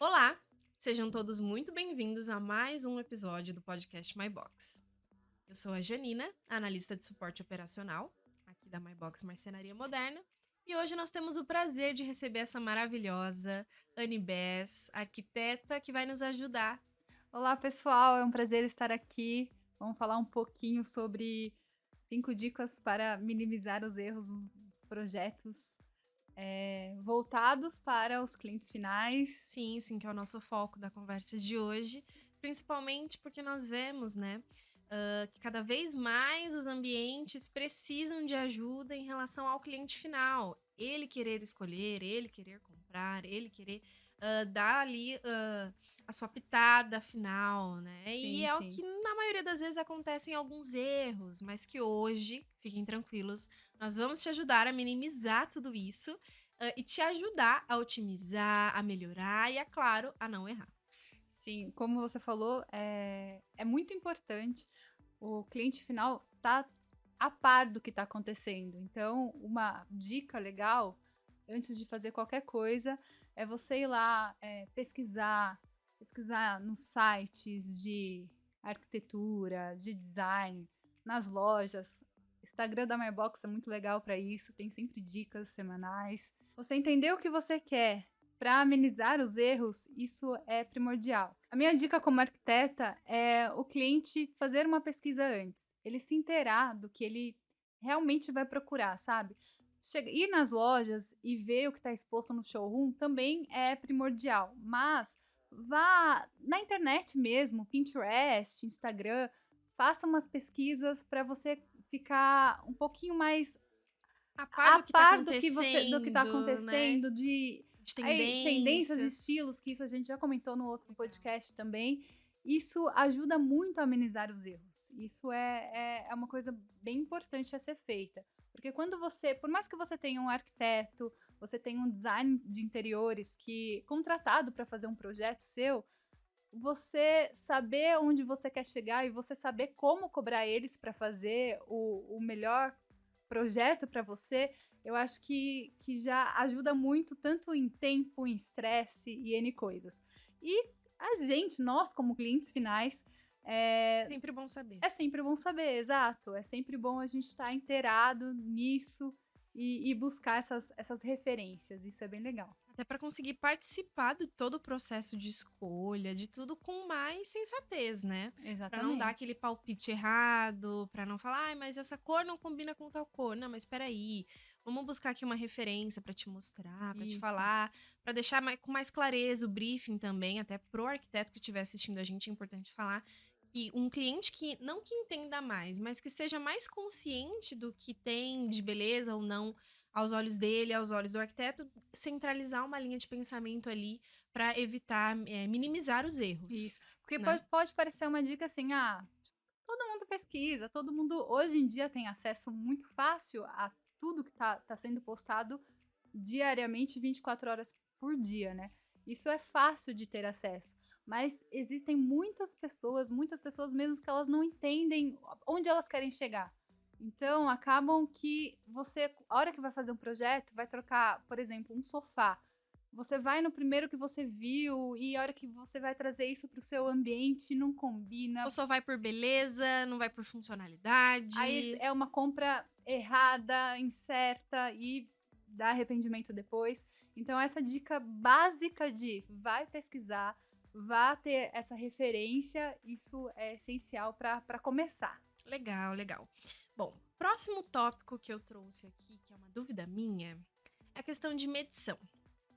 Olá, sejam todos muito bem-vindos a mais um episódio do podcast MyBox. Eu sou a Janina, analista de suporte operacional, aqui da MyBox Marcenaria Moderna, e hoje nós temos o prazer de receber essa maravilhosa Anne Bess, arquiteta, que vai nos ajudar. Olá, pessoal, é um prazer estar aqui. Vamos falar um pouquinho sobre 5 dicas para minimizar os erros dos projetos voltados para os clientes finais. Sim, que é o nosso foco da conversa de hoje, principalmente porque nós vemos, né, que cada vez mais os ambientes precisam de ajuda em relação ao cliente final. Ele querer escolher, ele querer comprar, ele querer dar ali a sua pitada final, né? E Sim, é o sim. que na maioria das vezes acontecem alguns erros, mas que hoje, fiquem tranquilos, nós vamos te ajudar a minimizar tudo isso e te ajudar a otimizar, a melhorar e, é claro, a não errar. Sim, como você falou, é muito importante o cliente final estar a par do que está acontecendo. Então, uma dica legal, antes de fazer qualquer coisa, é você ir lá pesquisar nos sites de arquitetura, de design, nas lojas. Instagram da MyBox é muito legal para isso, tem sempre dicas semanais. Você entender o que você quer para amenizar os erros, isso é primordial. A minha dica como arquiteta é o cliente fazer uma pesquisa antes, ele se inteirar do que ele realmente vai procurar, sabe? Ir nas lojas e ver o que está exposto no showroom também é primordial, mas vá na internet mesmo, Pinterest, Instagram, faça umas pesquisas para você ficar um pouquinho mais A par a do que tá par do que tá acontecendo, né? acontecendo, de De tendências, tendências. estilos, que isso a gente já comentou no outro Legal. podcast também. Isso ajuda muito a amenizar os erros. Isso é uma coisa bem importante a ser feita. Porque quando você, por mais que você tenha um arquiteto, você tenha um design de interiores que contratado para fazer um projeto seu, você saber onde você quer chegar e você saber como cobrar eles para fazer o melhor projeto para você, eu acho que já ajuda muito, tanto em tempo, em estresse e N coisas. E a gente, nós como clientes finais, Sempre bom saber. é sempre bom saber, exato. É sempre bom a gente estar inteirado nisso e buscar essas referências. Isso é bem legal. Até para conseguir participar de todo o processo de escolha, de tudo com mais sensatez, né? Para não dar Exatamente. aquele palpite errado, para não falar, ai, mas essa cor não combina com tal cor. Não, mas espera aí, vamos buscar aqui uma referência para te mostrar, para te Isso. falar, para deixar com mais clareza o briefing também, até pro arquiteto que estiver assistindo a gente, é importante falar que um cliente que não que entenda mais, mas que seja mais consciente do que tem de beleza ou não aos olhos dele, aos olhos do arquiteto, centralizar uma linha de pensamento ali para evitar, minimizar os erros, Isso. Porque né. pode parecer uma dica assim, todo mundo pesquisa, todo mundo hoje em dia tem acesso muito fácil a tudo que tá sendo postado diariamente, 24 horas por dia, né? Isso é fácil de ter acesso. Mas existem muitas pessoas mesmo que elas não entendem onde elas querem chegar. Então, acabam que você, a hora que vai fazer um projeto, vai trocar, por exemplo, um sofá. Você vai no primeiro que você viu e a hora que você vai trazer isso para o seu ambiente não Ou combina. só vai por beleza, não vai por Aí funcionalidade. é uma compra errada, incerta e dá arrependimento depois. Então essa dica básica de vai pesquisar, vá ter essa referência, isso é essencial para começar. Legal, legal. Bom, próximo tópico que eu trouxe aqui, que é uma dúvida minha, é a questão de medição.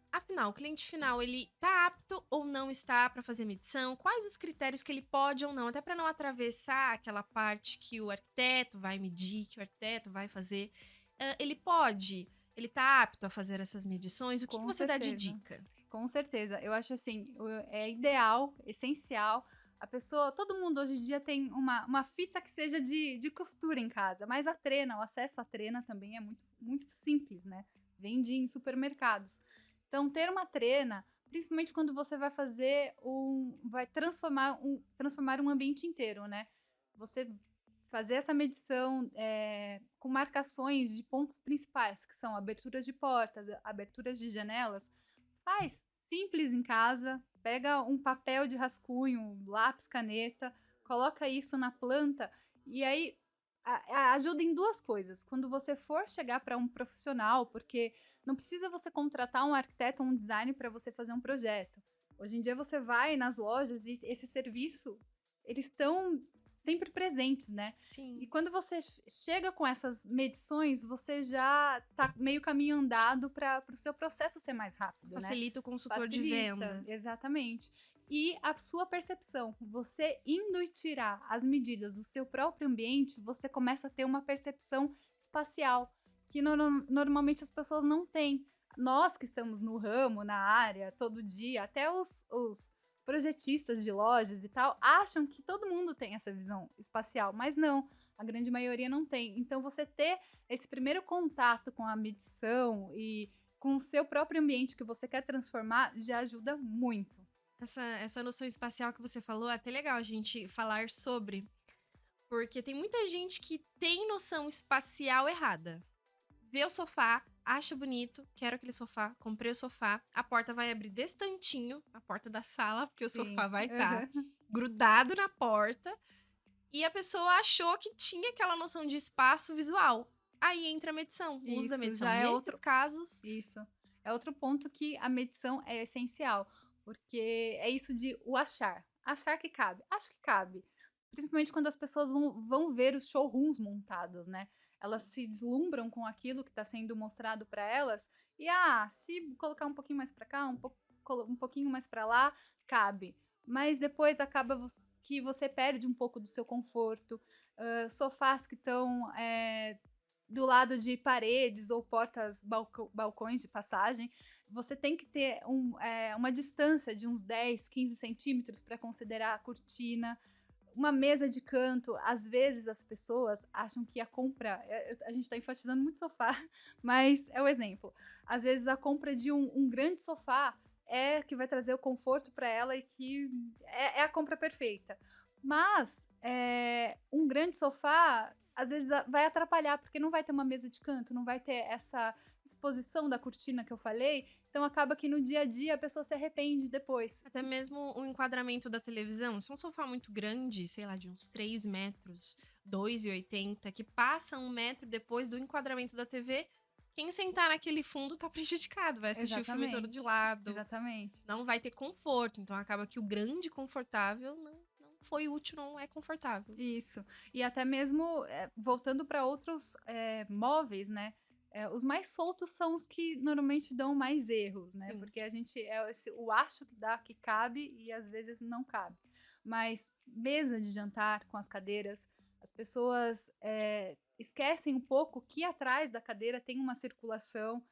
Afinal, o cliente final, ele tá apto ou não está para fazer medição? Quais os critérios que ele pode ou não? Até para não atravessar aquela parte que o arquiteto vai medir, que o arquiteto vai fazer. Ele pode? Ele tá apto a fazer essas medições? O que que Com você dá de certeza. dica? Com certeza. Eu acho assim, é ideal, essencial. A pessoa, todo mundo hoje em dia tem uma fita que seja de costura em casa, mas a trena, o acesso à trena também é muito simples, né? Vende em supermercados. Então, ter uma trena, principalmente quando você vai vai transformar um ambiente inteiro, né? Você fazer essa medição com marcações de pontos principais, que são aberturas de portas, aberturas de janelas, faz. simples em casa, pega um papel de rascunho, um lápis, caneta, coloca isso na planta e aí ajuda em duas coisas. Quando você for chegar para um profissional, porque não precisa você contratar um arquiteto ou um designer para você fazer um projeto. Hoje em dia você vai nas lojas e esse serviço, eles estão sempre presentes, né? E Sim. quando você chega com essas medições, você já tá meio caminho andado para o seu processo ser mais rápido, né? Facilita o consultor de Facilita, venda. exatamente. E a sua percepção, você indo e tirar as medidas do seu próprio ambiente, você começa a ter uma percepção espacial, que normalmente as pessoas não têm. Nós que estamos no ramo, na área, todo dia, até os projetistas de lojas e tal, acham que todo mundo tem essa visão espacial, mas não, a grande maioria não tem. Então, você ter esse primeiro contato com a medição e com o seu próprio ambiente que você quer transformar já ajuda muito. Essa noção espacial que você falou é até legal a gente falar sobre, porque tem muita gente que tem noção espacial errada. Vê o sofá, acha bonito, quero aquele sofá, comprei o sofá, a porta vai abrir desse tantinho, a porta da sala, porque o Sim. sofá vai estar grudado na porta, e a pessoa achou que tinha aquela noção de espaço visual. Aí entra a medição, o uso da Isso medição. já é Nesses outro. casos, Isso. É outro ponto que a medição é essencial, porque é isso de o achar. Achar que cabe. Acho que cabe. Principalmente quando as pessoas vão ver os showrooms montados, né? Elas se deslumbram com aquilo que está sendo mostrado para elas e, se colocar um pouquinho mais para cá, um pouquinho mais para lá, cabe. Mas depois acaba que você perde um pouco do seu conforto. Sofás que estão do lado de paredes ou portas, balcões de passagem, você tem que ter uma distância de uns 10, 15 centímetros para considerar a cortina. Uma mesa de canto, às vezes as pessoas acham que a compra. A gente está enfatizando muito sofá, mas é o exemplo. Às vezes a compra de um grande sofá é que vai trazer o conforto para ela e que é a compra perfeita. Mas um grande sofá às vezes vai atrapalhar, porque não vai ter uma mesa de canto, não vai ter essa exposição da cortina que eu falei, então acaba que no dia a dia a pessoa se arrepende depois. até mesmo o enquadramento da televisão, se é um sofá muito grande, sei lá, de uns 3 metros, 2,80, que passa 1 metro depois do enquadramento da TV, quem sentar naquele fundo tá prejudicado, vai assistir o filme todo de lado, Exatamente. não vai ter conforto, então acaba que o grande confortável não foi útil, não é confortável. Isso. E até mesmo voltando para outros móveis, né? Os mais soltos são os que normalmente dão mais erros, né? Sim. Porque a gente o acho que dá, que cabe e às vezes não cabe. Mas mesa de jantar com as cadeiras, as pessoas esquecem um pouco que atrás da cadeira tem uma circulação,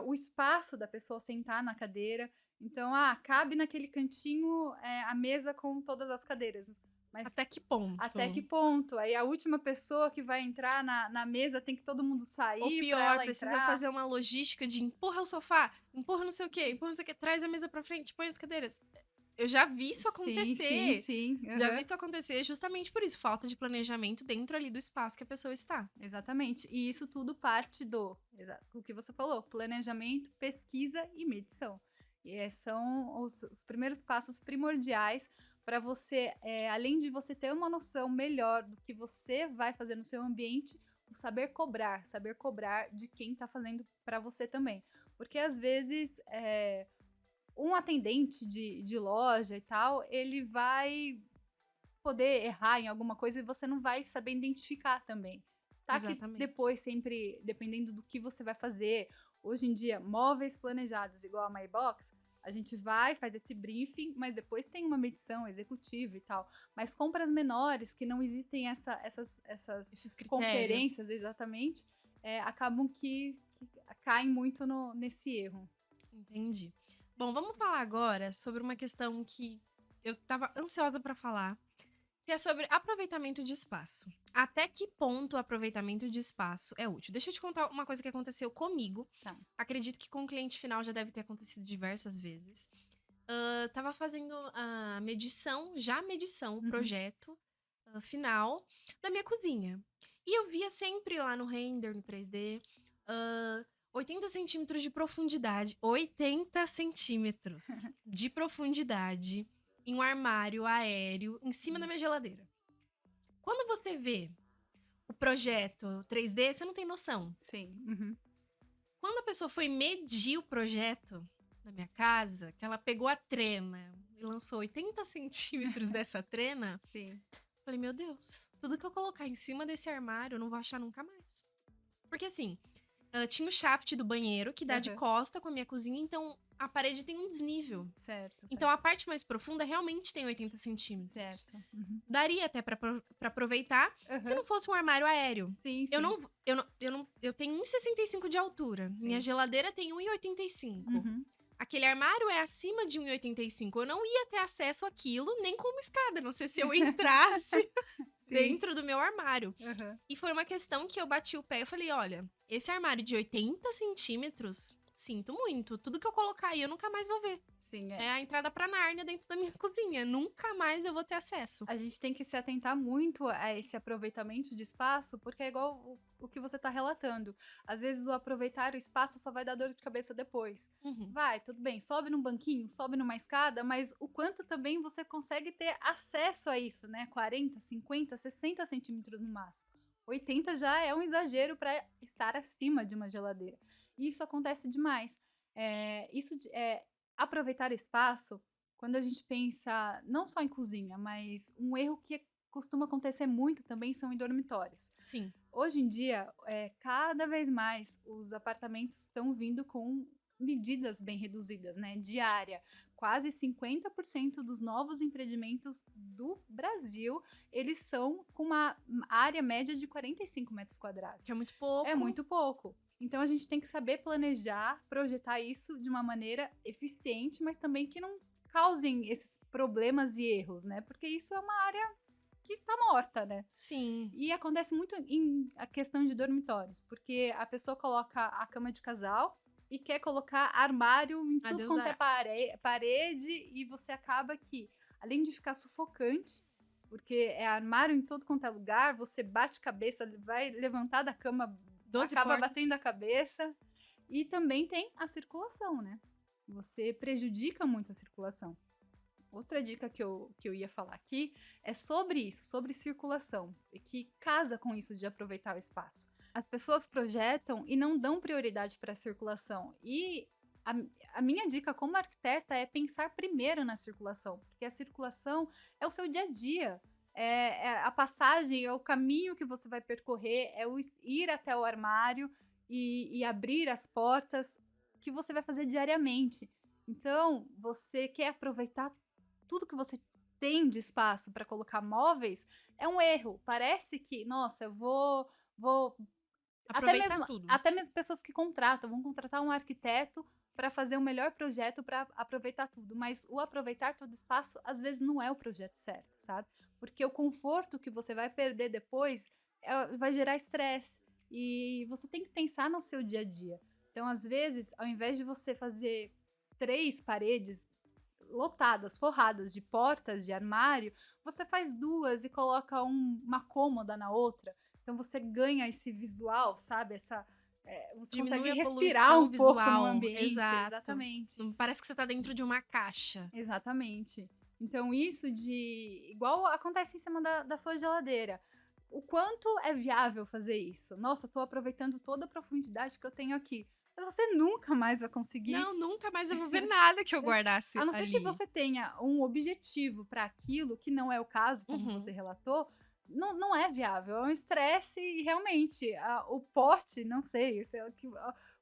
o espaço da pessoa sentar na cadeira. Então, cabe naquele cantinho a mesa com todas as cadeiras. Mas Até que ponto? até que ponto? Aí a última pessoa que vai entrar na mesa tem que todo mundo sair. Ou pra pior, ela precisa entrar. fazer uma logística de empurra o sofá, empurra não sei o quê, empurra não sei o quê, traz a mesa pra frente, põe as cadeiras. Eu já vi isso acontecer. Sim. Já vi isso acontecer justamente por isso, falta de planejamento dentro ali do espaço que a pessoa está. Exatamente. E isso tudo parte o que você falou, planejamento, pesquisa e medição. E são os primeiros passos primordiais para você, além de você ter uma noção melhor do que você vai fazer no seu ambiente, o saber cobrar de quem está fazendo para você também. Porque às vezes um atendente de loja e tal, ele vai poder errar em alguma coisa e você não vai saber identificar também. Tá? Exatamente. Que depois, sempre, dependendo do que você vai fazer, hoje em dia, móveis planejados igual a MyBox, a gente faz esse briefing, mas depois tem uma medição executiva e tal. Mas compras menores, que não existem essas conferências exatamente, acabam que caem muito nesse erro. Entendi. Bom, vamos falar agora sobre uma questão que eu tava ansiosa para falar, que é sobre aproveitamento de espaço. Até que ponto o aproveitamento de espaço é útil? Deixa eu te contar uma coisa que aconteceu comigo. Tá. Acredito que com o cliente final já deve ter acontecido diversas vezes. Tava fazendo a medição, o projeto final da minha cozinha. E eu via sempre lá no render, no 3D, 80 centímetros de profundidade. 80 centímetros de profundidade em um armário aéreo em cima da minha geladeira. Quando você vê o projeto 3D, você não tem noção. Sim. Uhum. Quando a pessoa foi medir o projeto da minha casa, que ela pegou a trena e lançou 80 centímetros dessa trena, Sim. falei, meu Deus, tudo que eu colocar em cima desse armário eu não vou achar nunca mais. Porque assim, tinha o shaft do banheiro que dá de Uhum. costa com a minha cozinha, então a parede tem um desnível. Certo. Então a parte mais profunda realmente tem 80 centímetros. Certo. Uhum. Daria até pra aproveitar se não fosse um armário aéreo. Sim, sim. Eu tenho 1,65 de altura. Minha geladeira tem 1,85. Uhum. Aquele armário é acima de 1,85. Eu não ia ter acesso àquilo nem com uma escada. Não sei se eu entrasse dentro do meu armário. Uhum. E foi uma questão que eu bati o pé e falei, olha, esse armário de 80 centímetros, sinto muito. Tudo que eu colocar aí, eu nunca mais vou ver. Sim, É a entrada pra Nárnia dentro da minha cozinha. Nunca mais eu vou ter acesso. A gente tem que se atentar muito a esse aproveitamento de espaço, porque é igual o que você está relatando. Às vezes o aproveitar o espaço só vai dar dor de cabeça depois. Uhum. Vai, tudo bem, sobe num banquinho, sobe numa escada, mas o quanto também você consegue ter acesso a isso, né? 40, 50, 60 centímetros no máximo. 80 já é um exagero para estar acima de uma geladeira. E isso acontece demais. Aproveitar espaço, quando a gente pensa não só em cozinha, mas um erro que costuma acontecer muito também são em dormitórios. Sim. Hoje em dia, cada vez mais os apartamentos estão vindo com medidas bem reduzidas, né? De área. Quase 50% dos novos empreendimentos do Brasil, eles são com uma área média de 45 metros quadrados. Que é muito pouco. É muito pouco. Então a gente tem que saber planejar, projetar isso de uma maneira eficiente, mas também que não causem esses problemas e erros, né? Porque isso é uma área que tá morta, né? Sim. E acontece muito em a questão de dormitórios, porque a pessoa coloca a cama de casal e quer colocar armário em tudo quanto é parede, e você acaba que, além de ficar sufocante, porque é armário em todo quanto é lugar, você bate cabeça, vai levantar da cama, 12 acaba portas. batendo a cabeça. E também tem a circulação, né? Você prejudica muito a circulação. Outra dica que eu ia falar aqui é sobre isso, sobre circulação, que casa com isso de aproveitar o espaço. As pessoas projetam e não dão prioridade para a circulação. E a minha dica como arquiteta é pensar primeiro na circulação, porque a circulação é o seu dia a dia. É a passagem, é o caminho que você vai percorrer, é o ir até o armário e abrir as portas que você vai fazer diariamente. Então, você quer aproveitar tudo que você tem de espaço para colocar móveis, é um erro. Parece que, nossa, eu vou Aproveitar tudo. Até mesmo pessoas que vão contratar um arquiteto para fazer o melhor projeto para aproveitar tudo. Mas o aproveitar todo o espaço, às vezes, não é o projeto certo, sabe? Porque o conforto que você vai perder depois vai gerar estresse. E você tem que pensar no seu dia a dia. Então, às vezes, ao invés de você fazer 3 paredes lotadas, forradas de portas, de armário, você faz 2 e coloca uma cômoda na outra. Então você ganha esse visual, sabe? Você consegue respirar um pouco no ambiente. Exato. Exatamente. Não parece que você tá dentro de uma caixa. Exatamente. Então isso igual acontece em cima da sua geladeira. O quanto é viável fazer isso? Nossa, tô aproveitando toda a profundidade que eu tenho aqui. Mas você nunca mais vai conseguir. Não, nunca mais eu vou ver nada que eu guardasse A não ser ali. que você tenha um objetivo para aquilo, que não é o caso, como você relatou, não é viável. É um estresse e realmente o pote, não sei,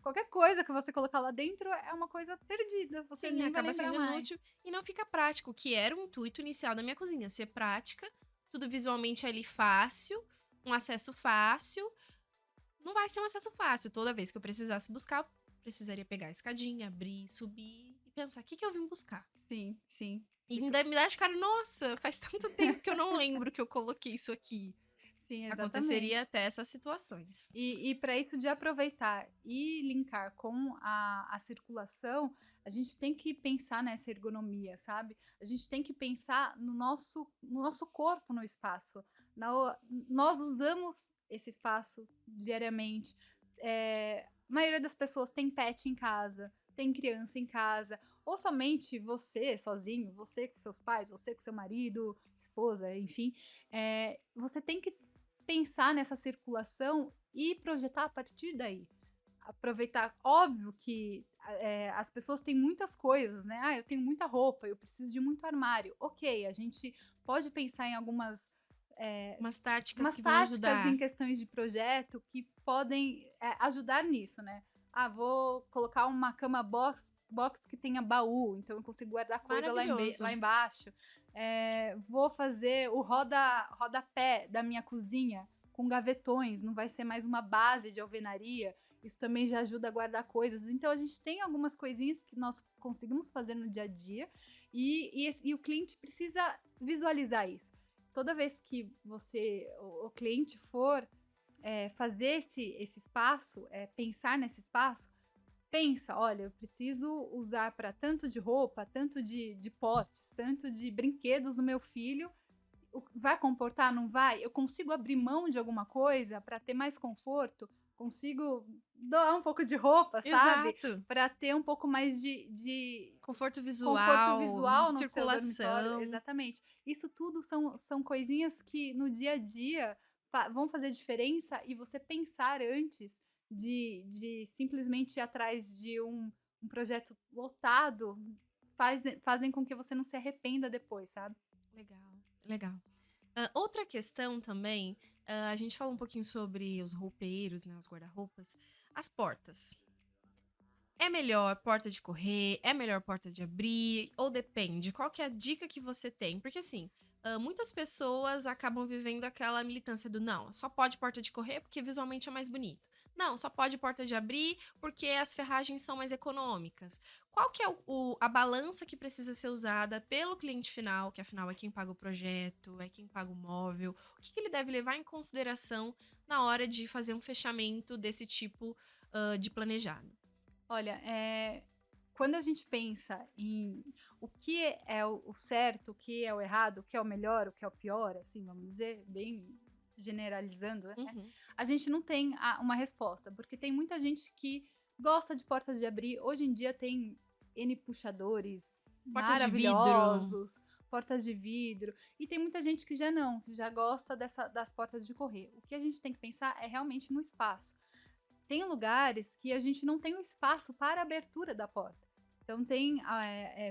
qualquer coisa que você colocar lá dentro é uma coisa perdida. Você nem vai acaba lembrar sendo mais. inútil e não fica prático, que era o intuito inicial da minha cozinha, ser prática, tudo visualmente ali fácil, um acesso fácil. Não vai ser um acesso fácil. Toda vez que eu precisasse buscar, eu precisaria pegar a escadinha, abrir, subir e pensar, o que eu vim buscar? Sim, sim. E ainda me dá de cara, nossa, faz tanto tempo que eu não lembro que eu coloquei isso aqui. Sim, exatamente. Aconteceria até essas situações. E para isso de aproveitar e linkar com a circulação, a gente tem que pensar nessa ergonomia, sabe? A gente tem que pensar no nosso corpo no espaço. Nós usamos esse espaço diariamente. maioria das pessoas tem pet em casa, tem criança em casa, ou somente você sozinho, você com seus pais, você com seu marido, esposa, enfim. Você tem que pensar nessa circulação e projetar a partir daí. Aproveitar, óbvio que as pessoas têm muitas coisas, né? Ah, eu tenho muita roupa, eu preciso de muito armário. Ok, a gente pode pensar em algumas Umas táticas umas que vão táticas em ajudar. questões de projeto que podem ajudar nisso, né? Ah, vou colocar uma cama box que tenha baú, então eu consigo guardar coisa lá Maravilhoso. embaixo. Vou fazer o rodapé da minha cozinha com gavetões, não vai ser mais uma base de alvenaria. Isso também já ajuda a guardar coisas. Então a gente tem algumas coisinhas que nós conseguimos fazer no dia a dia e o cliente precisa visualizar isso. Toda vez que o cliente for fazer esse espaço, pensar nesse espaço, pensa, olha, eu preciso usar para tanto de roupa, tanto de potes, tanto de brinquedos do meu filho. Vai comportar? Não vai? Eu consigo abrir mão de alguma coisa para ter mais conforto? Consigo doar um pouco de roupa, sabe? Exato. Para ter um pouco mais de Conforto conforto visual, visual no seu dormitório, circulação. exatamente. Isso tudo são coisinhas que no dia a dia vão fazer diferença e você pensar antes de simplesmente ir atrás de um projeto lotado fazem com que você não se arrependa depois, sabe? Legal, legal. Outra questão também, a gente falou um pouquinho sobre os roupeiros, né, os guarda-roupas. As portas. É melhor porta de correr? É melhor porta de abrir? Ou depende? Qual que é a dica que você tem? Porque assim, muitas pessoas acabam vivendo aquela militância do não, só pode porta de correr porque visualmente é mais bonito. Não, só pode porta de abrir porque as ferragens são mais econômicas. Qual que é a balança que precisa ser usada pelo cliente final, que afinal é quem paga o projeto, é quem paga o móvel? O que ele deve levar em consideração na hora de fazer um fechamento desse tipo, de planejado? Olha, quando a gente pensa em o que é o certo, o que é o errado, o que é o melhor, o que é o pior, assim, vamos dizer, bem generalizando, né? Uhum. A gente não tem uma resposta, porque tem muita gente que gosta de portas de abrir. Hoje em dia tem N puxadores Portas de vidro. maravilhosos, portas de vidro, e tem muita gente que já não, já gosta das portas de correr. O que a gente tem que pensar é realmente no espaço. Tem lugares que a gente não tem o espaço para a abertura da porta. Então tem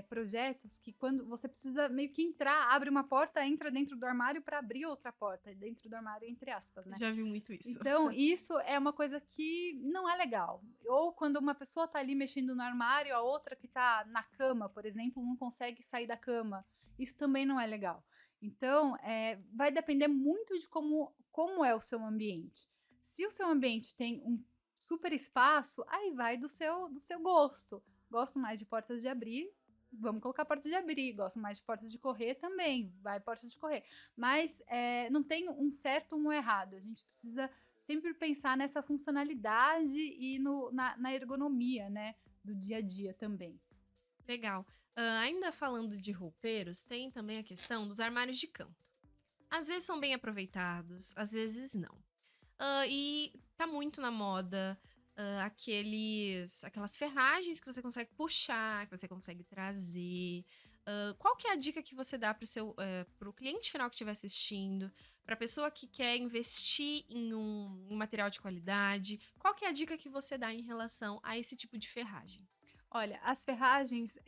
projetos que quando você precisa meio que entrar, abre uma porta, entra dentro do armário para abrir outra porta, dentro do armário, entre aspas, né? Já vi muito isso. Então, isso é uma coisa que não é legal. Ou quando uma pessoa tá ali mexendo no armário, a outra que tá na cama, por exemplo, não consegue sair da cama. Isso também não é legal. Então, vai depender muito de como é o seu ambiente. Se o seu ambiente tem um super espaço, aí vai do seu gosto. Gosto mais de portas de abrir, vamos colocar porta de abrir. Gosto mais de porta de correr também, vai porta de correr. Mas não tem um certo ou um errado. A gente precisa sempre pensar nessa funcionalidade e na ergonomia, né, do dia a dia também. Legal. Ainda falando de roupeiros, tem também a questão dos armários de canto. Às vezes são bem aproveitados, às vezes não. E tá muito na moda aquelas ferragens que você consegue puxar, que você consegue trazer. Qual que é a dica que você dá pro cliente final que estiver assistindo, pra pessoa que quer investir em um material de qualidade? Qual que é a dica que você dá em relação a esse tipo de ferragem? Olha, as ferragens,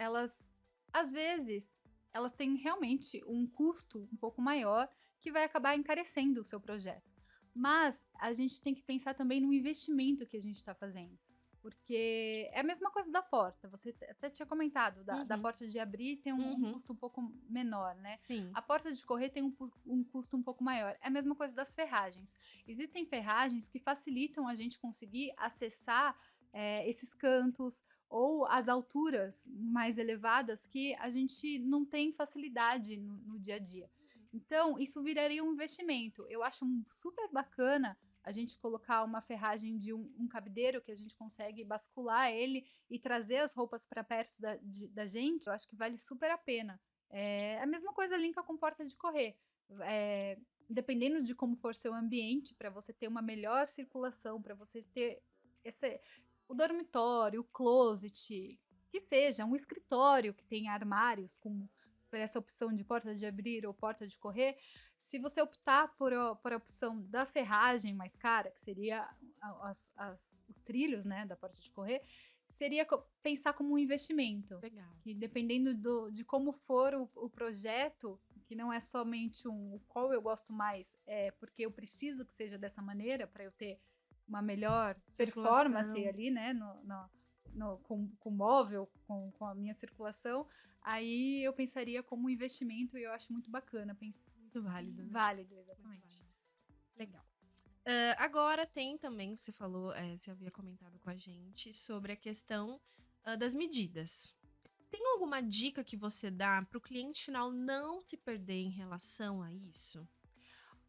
às vezes, elas têm realmente um custo um pouco maior que vai acabar encarecendo o seu projeto. Mas a gente tem que pensar também no investimento que a gente está fazendo. Porque é a mesma coisa da porta. Você até tinha comentado, da Uhum, porta de abrir tem um uhum, custo um pouco menor, né? sim. A porta de correr tem um custo um pouco maior. É a mesma coisa das ferragens. Existem ferragens que facilitam a gente conseguir acessar esses cantos ou as alturas mais elevadas que a gente não tem facilidade no dia a dia. Então, isso viraria um investimento. Eu acho super bacana a gente colocar uma ferragem de um cabideiro que a gente consegue bascular ele e trazer as roupas para perto da gente. Eu acho que vale super a pena. É a mesma coisa linka com porta de correr. Dependendo de como for seu ambiente, para você ter uma melhor circulação, para você ter o dormitório, o closet, que seja um escritório que tem armários com essa opção de porta de abrir ou porta de correr, se você optar por a opção da ferragem mais cara, que seria os trilhos, né, da porta de correr, seria pensar como um investimento. Legal. Que dependendo de como for o projeto, que não é somente o qual eu gosto mais, é porque eu preciso que seja dessa maneira para eu ter uma melhor performance ali, né, com o móvel, com a minha circulação, aí eu pensaria como um investimento e eu acho muito bacana. Muito válido. Né? Válido, exatamente. Muito válido. Legal. Agora tem também, você falou, você havia comentado com a gente sobre a questão das medidas. Tem alguma dica que você dá para o cliente final não se perder em relação a isso?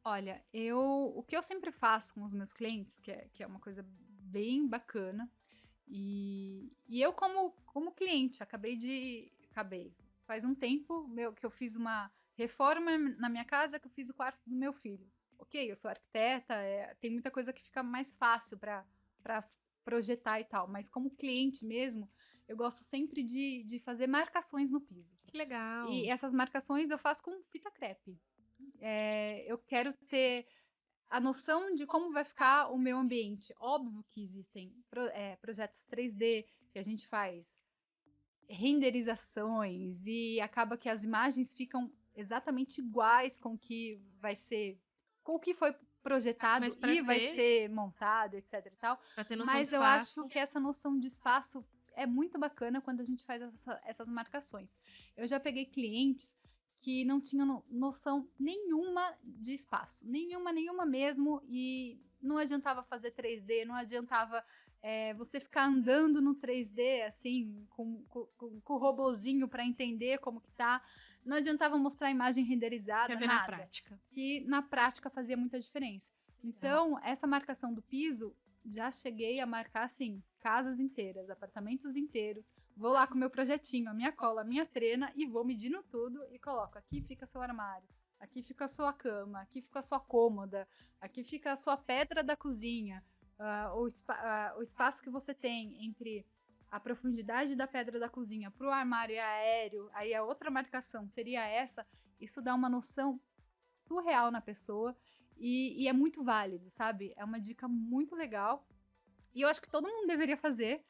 Olha, o que eu sempre faço com os meus clientes, que é uma coisa bem bacana, e eu como cliente, faz um tempo que eu fiz uma reforma na minha casa, que eu fiz o quarto do meu filho. Ok, eu sou arquiteta, tem muita coisa que fica mais fácil para projetar e tal, mas como cliente mesmo, eu gosto sempre de fazer marcações no piso. Que legal! E essas marcações eu faço com fita crepe. Eu quero ter a noção de como vai ficar o meu ambiente. Óbvio que existem projetos 3D que a gente faz renderizações e acaba que as imagens ficam exatamente iguais com o que vai ser, com o que foi projetado e vai ser montado, etc e tal. Mas eu acho que essa noção de espaço é muito bacana quando a gente faz essas marcações. Eu já peguei clientes que não tinham noção nenhuma de espaço, nenhuma mesmo, e não adiantava fazer 3D, não adiantava você ficar andando no 3D, assim, com o robozinho para entender como que tá, não adiantava mostrar a imagem renderizada, nada. Na prática. Que na prática fazia muita diferença. Então, essa marcação do piso, já cheguei a marcar, assim, casas inteiras, apartamentos inteiros. Vou lá com o meu projetinho, a minha cola, a minha trena, e vou medindo tudo e coloco, aqui fica seu armário, aqui fica a sua cama, aqui fica a sua cômoda, aqui fica a sua pedra da cozinha, o espaço que você tem entre a profundidade da pedra da cozinha para o armário e aéreo, aí a outra marcação seria essa. Isso dá uma noção surreal na pessoa e é muito válido, sabe? É uma dica muito legal e eu acho que todo mundo deveria fazer.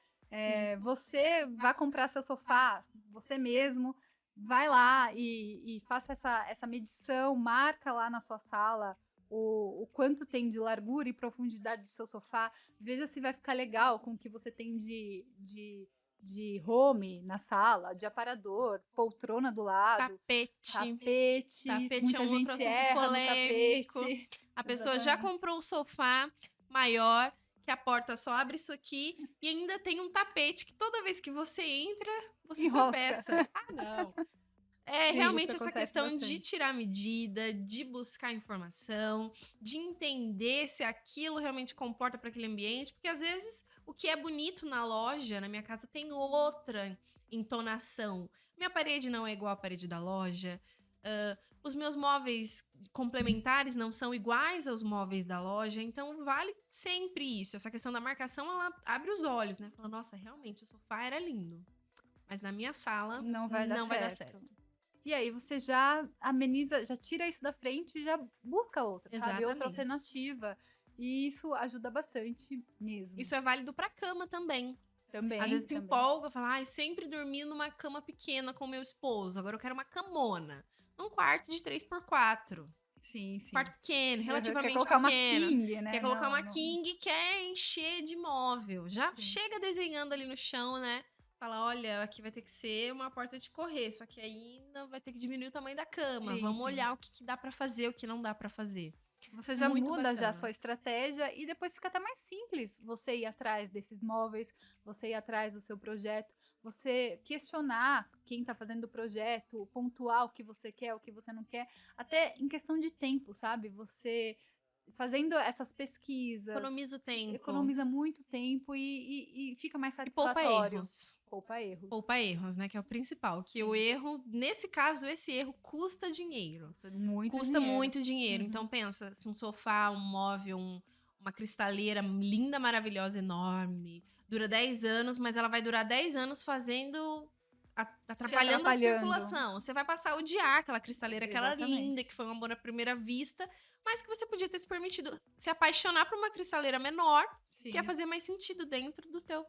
Você vai comprar seu sofá, você mesmo, vai lá e faça essa medição, marca lá na sua sala o quanto tem de largura e profundidade do seu sofá, veja se vai ficar legal com o que você tem de home na sala, de aparador, poltrona do lado. Tapete muita gente erra polêmico. no tapete. A pessoa já comprou um sofá maior, que a porta só abre isso aqui, e ainda tem um tapete que toda vez que você entra, você tropeça. Não. Realmente essa questão de tirar medida, de buscar informação, de entender se aquilo realmente comporta para aquele ambiente, porque às vezes o que é bonito na loja, na minha casa, tem outra entonação. Minha parede não é igual à parede da loja, os meus móveis complementares não são iguais aos móveis da loja, então vale sempre isso. Essa questão da marcação, ela abre os olhos, né? Fala, nossa, realmente o sofá era lindo, mas na minha sala não vai dar certo. E aí você já ameniza, já tira isso da frente e já busca outra, sabe? Outra alternativa. E isso ajuda bastante mesmo. Isso é válido pra cama também. Às vezes tu empolga, fala, sempre dormi numa cama pequena com meu esposo, agora eu quero uma camona. Um quarto de 3x4. Sim. Quarto pequeno, relativamente pequeno. Quer colocar uma king, né? Quer colocar uma king, quer encher de móvel. Já chega desenhando ali no chão, né? Fala, olha, aqui vai ter que ser uma porta de correr, só que aí vai ter que diminuir o tamanho da cama. Vamos olhar o que dá pra fazer, o que não dá pra fazer. Você já muda já a sua estratégia e depois fica até mais simples você ir atrás desses móveis, você ir atrás do seu projeto, você questionar quem tá fazendo o projeto, pontuar o que você quer, o que você não quer, até em questão de tempo, sabe? Você fazendo essas pesquisas. Economiza o tempo. Economiza muito tempo e fica mais satisfatório. Poupa erros, né? Que é o principal. Que o erro, nesse caso, esse erro custa dinheiro. Custa muito dinheiro. Então, pensa, se um sofá, um móvel, uma cristaleira linda, maravilhosa, enorme. Dura 10 anos, mas ela vai durar 10 anos fazendo... atrapalhando a circulação. Você vai passar a odiar aquela cristaleira, aquela linda, que foi um amor à primeira vista, mas que você podia ter se permitido se apaixonar por uma cristaleira menor, que ia fazer mais sentido dentro do teu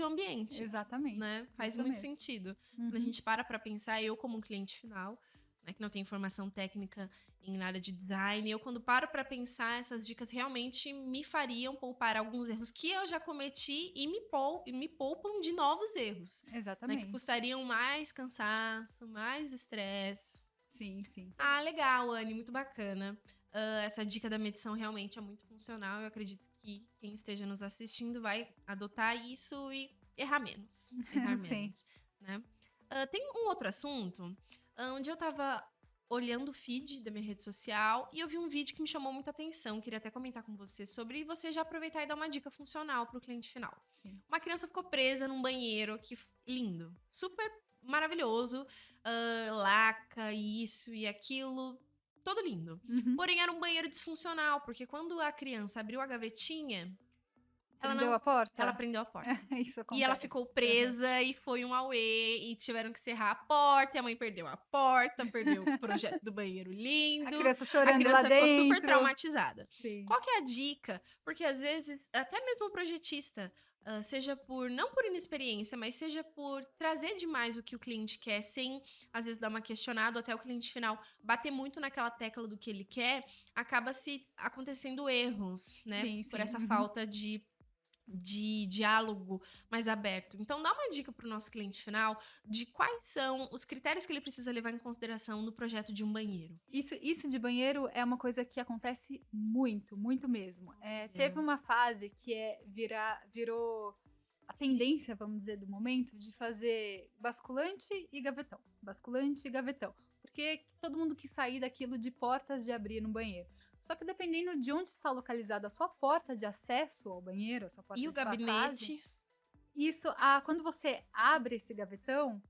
ambiente. Exatamente. Né? Faz Isso muito mesmo. sentido. Quando a gente para pensar, eu como um cliente final, né, que não tem formação técnica em área de design, eu quando paro para pensar, essas dicas realmente me fariam poupar alguns erros que eu já cometi e me poupam de novos erros. Exatamente. Né, que custariam mais cansaço, mais estresse. Sim, sim. Ah, legal, Anne, muito bacana. Essa dica da medição realmente é muito funcional. Eu acredito que quem esteja nos assistindo vai adotar isso e errar menos. Errar menos, né? Tem um outro assunto, onde eu tava olhando o feed da minha rede social e eu vi um vídeo que me chamou muita atenção. Queria até comentar com você sobre, e você já aproveitar e dar uma dica funcional pro cliente final. Sim. Uma criança ficou presa num banheiro, que lindo, super maravilhoso, laca, isso e aquilo, todo lindo. Porém, era um banheiro disfuncional, porque quando a criança abriu a gavetinha, prendeu a porta? Ela prendeu a porta. Isso acontece. E ela ficou presa e foi um auê, e tiveram que serrar a porta, e a mãe perdeu a porta, perdeu o projeto do banheiro lindo. A criança chorando lá dentro. A criança ficou super traumatizada. Sim. Qual que é a dica? Porque às vezes, até mesmo o projetista, seja não por inexperiência, mas seja por trazer demais o que o cliente quer, sem, às vezes, dar uma questionada, até o cliente final bater muito naquela tecla do que ele quer, acaba se acontecendo erros, né? Sim, por essa falta de diálogo mais aberto. Então, dá uma dica para o nosso cliente final de quais são os critérios que ele precisa levar em consideração no projeto de um banheiro. Isso de banheiro é uma coisa que acontece muito, muito mesmo. Teve uma fase que virou a tendência, vamos dizer, do momento, de fazer basculante e gavetão. Basculante e gavetão. Porque todo mundo quis sair daquilo de portas de abrir no banheiro. Só que dependendo de onde está localizada a sua porta de acesso ao banheiro, a sua porta de passagem... E o gabinete? Quando você abre esse gavetão,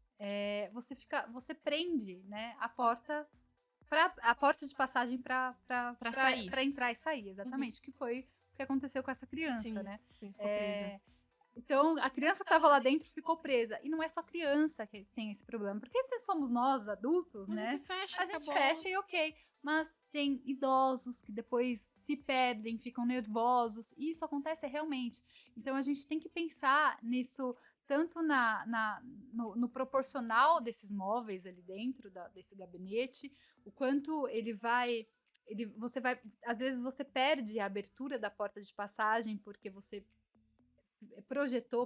você prende, né, a porta de passagem para sair. Para entrar e sair, exatamente. Que foi o que aconteceu com essa criança, né? Sim, ficou presa. Então, a criança que estava lá dentro ficou presa. E não é só criança que tem esse problema. Porque se somos nós, adultos, né? A gente fecha e ok. Mas tem idosos que depois se perdem, ficam nervosos. E isso acontece realmente. Então, a gente tem que pensar nisso tanto no proporcional desses móveis ali dentro desse gabinete, o quanto às vezes você perde a abertura da porta de passagem porque você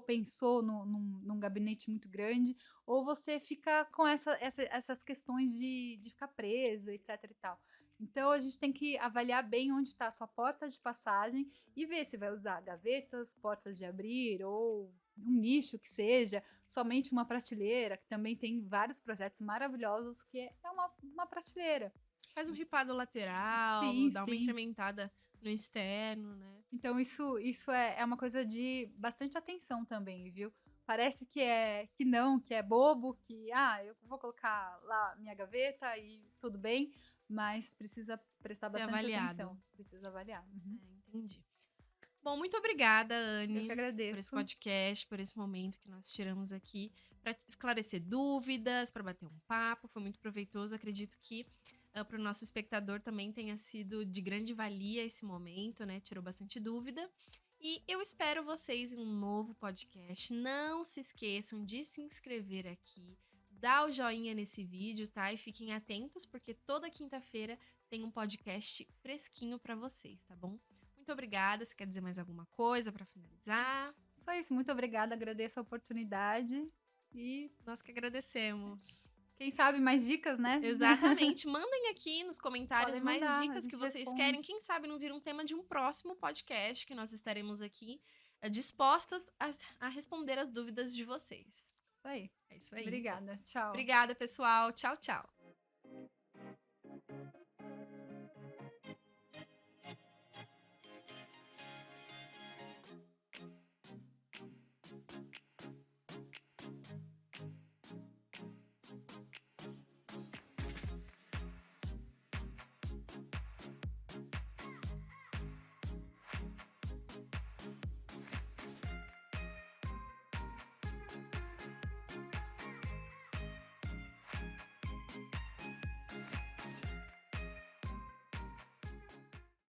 pensou num gabinete muito grande, ou você fica com essas questões de ficar preso, etc e tal. Então, a gente tem que avaliar bem onde está a sua porta de passagem e ver se vai usar gavetas, portas de abrir ou um nicho que seja, somente uma prateleira, que também tem vários projetos maravilhosos que é uma prateleira. Faz um ripado lateral, dá uma incrementada no externo, né? Então, isso é uma coisa de bastante atenção também, viu? Parece que é bobo, que eu vou colocar lá minha gaveta e tudo bem, mas precisa prestar bastante atenção. Precisa avaliar. Entendi. Bom, muito obrigada, Anne. Eu que agradeço. Por esse podcast, por esse momento que nós tiramos aqui para esclarecer dúvidas, para bater um papo. Foi muito proveitoso. Acredito que para o nosso espectador também tenha sido de grande valia esse momento, né? Tirou bastante dúvida. E eu espero vocês em um novo podcast. Não se esqueçam de se inscrever aqui, dar o joinha nesse vídeo, tá? E fiquem atentos, porque toda quinta-feira tem um podcast fresquinho para vocês, tá bom? Muito obrigada. Você quer dizer mais alguma coisa para finalizar? Só isso. Muito obrigada. Agradeço a oportunidade e nós que agradecemos. Quem sabe mais dicas, né? Exatamente. Mandem aqui nos comentários mais dicas que vocês querem. Quem sabe não vira um tema de um próximo podcast que nós estaremos aqui dispostas a responder as dúvidas de vocês. Isso aí. É isso aí. Obrigada. Tchau. Obrigada, pessoal. Tchau, tchau.